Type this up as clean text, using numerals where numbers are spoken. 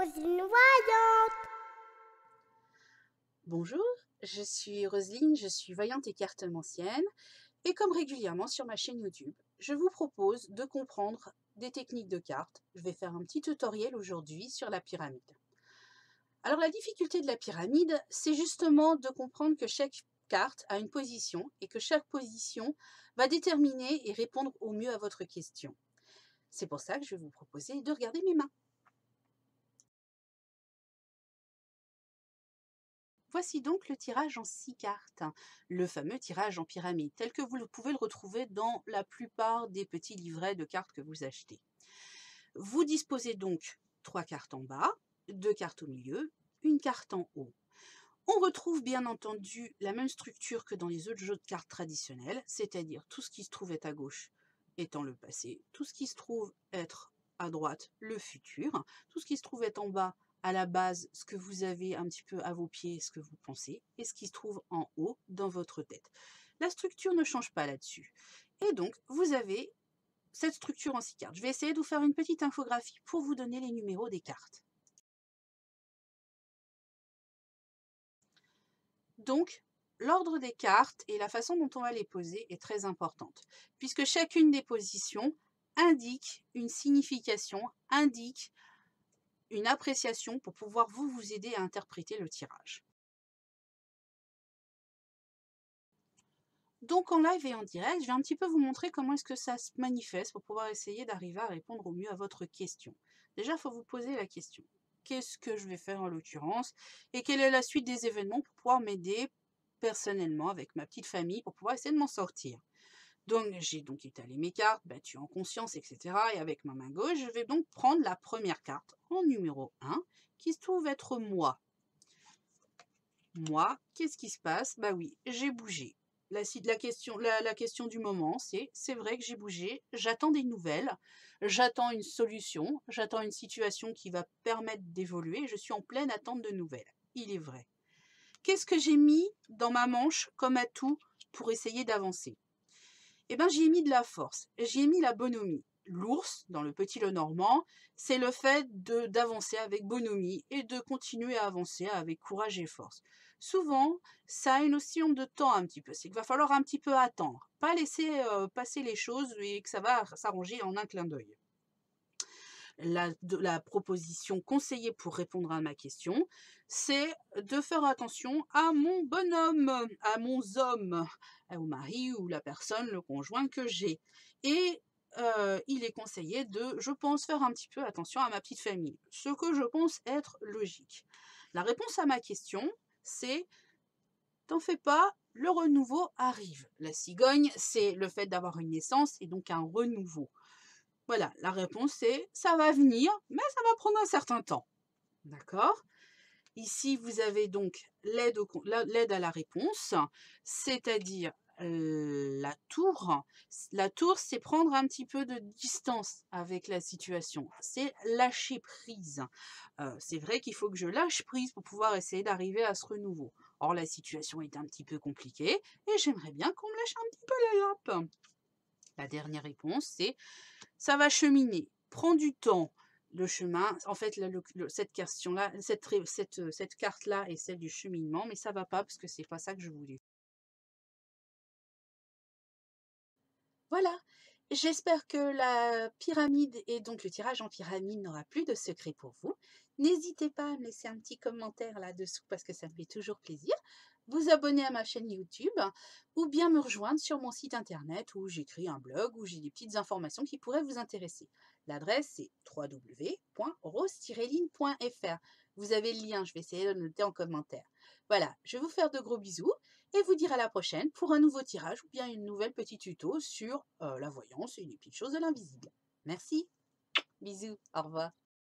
Roselyne Voyante. Bonjour, je suis Roselyne, je suis voyante et cartomancienne et comme régulièrement sur ma chaîne YouTube, je vous propose de comprendre des techniques de cartes. Je vais faire un petit tutoriel aujourd'hui sur la pyramide. Alors la difficulté de la pyramide, c'est justement de comprendre que chaque carte a une position et que chaque position va déterminer et répondre au mieux à votre question. C'est pour ça que je vais vous proposer de regarder mes mains. Voici donc le tirage en 6 cartes, le fameux tirage en pyramide, tel que vous pouvez le retrouver dans la plupart des petits livrets de cartes que vous achetez. Vous disposez donc 3 cartes en bas, 2 cartes au milieu, une carte en haut. On retrouve bien entendu la même structure que dans les autres jeux de cartes traditionnels, c'est-à-dire tout ce qui se trouve être à gauche étant le passé, tout ce qui se trouve être à droite le futur, tout ce qui se trouve être en bas à la base, ce que vous avez un petit peu à vos pieds, ce que vous pensez, et ce qui se trouve en haut dans votre tête. La structure ne change pas là-dessus. Et donc, vous avez cette structure en 6 cartes. Je vais essayer de vous faire une petite infographie pour vous donner les numéros des cartes. Donc, l'ordre des cartes et la façon dont on va les poser est très importante, puisque chacune des positions indique une signification, indique une appréciation pour pouvoir vous aider à interpréter le tirage. Donc en live et en direct, je vais un petit peu vous montrer comment est-ce que ça se manifeste pour pouvoir essayer d'arriver à répondre au mieux à votre question. Déjà, il faut vous poser la question. Qu'est-ce que je vais faire en l'occurrence? Et quelle est la suite des événements pour pouvoir m'aider personnellement avec ma petite famille pour pouvoir essayer de m'en sortir? Donc j'ai donc étalé mes cartes, battues en conscience, etc. Et avec ma main gauche, je vais donc prendre la première carte en numéro 1 qui se trouve être moi. Moi, qu'est-ce qui se passe? Bah oui, j'ai bougé. La question du moment, c'est vrai que j'ai bougé, j'attends des nouvelles, j'attends une solution, j'attends une situation qui va permettre d'évoluer, je suis en pleine attente de nouvelles. Il est vrai. Qu'est-ce que j'ai mis dans ma manche comme atout pour essayer d'avancer? Eh bien, j'y ai mis de la force, j'y ai mis la bonhomie. L'ours, dans le Petit Lenormand, c'est le fait d'avancer avec bonhomie et de continuer à avancer avec courage et force. Souvent, ça a une notion de temps un petit peu, c'est qu'il va falloir un petit peu attendre, pas laisser passer les choses et que ça va s'arranger en un clin d'œil. La proposition conseillée pour répondre à ma question, c'est de faire attention à mon bonhomme, à mon homme, au mari ou la personne, le conjoint que j'ai. Et il est conseillé de, je pense, faire un petit peu attention à ma petite famille, ce que je pense être logique. La réponse à ma question, c'est « t'en fais pas, le renouveau arrive ». La cigogne, c'est le fait d'avoir une naissance et donc un renouveau. Voilà, la réponse c'est « ça va venir, mais ça va prendre un certain temps ». D'accord? Ici, vous avez donc l'aide à la réponse, c'est-à-dire la tour. La tour, c'est prendre un petit peu de distance avec la situation. C'est lâcher prise. C'est vrai qu'il faut que je lâche prise pour pouvoir essayer d'arriver à ce renouveau. Or, la situation est un petit peu compliquée et j'aimerais bien qu'on me lâche un petit peu la grappe. La dernière réponse, c'est ça va cheminer, prend du temps. Le chemin, en fait, cette question-là, cette carte-là est celle du cheminement, mais ça va pas parce que c'est pas ça que je voulais. Voilà, j'espère que la pyramide et donc le tirage en pyramide n'aura plus de secret pour vous. N'hésitez pas à me laisser un petit commentaire là-dessous parce que ça me fait toujours plaisir. Vous abonner à ma chaîne YouTube ou bien me rejoindre sur mon site internet où j'écris un blog où j'ai des petites informations qui pourraient vous intéresser. L'adresse c'est www.rose-line.fr. Vous avez le lien, je vais essayer de le noter en commentaire. Voilà, je vais vous faire de gros bisous et vous dire à la prochaine pour un nouveau tirage ou bien une nouvelle petite tuto sur la voyance et les petites choses de l'invisible. Merci, bisous, au revoir.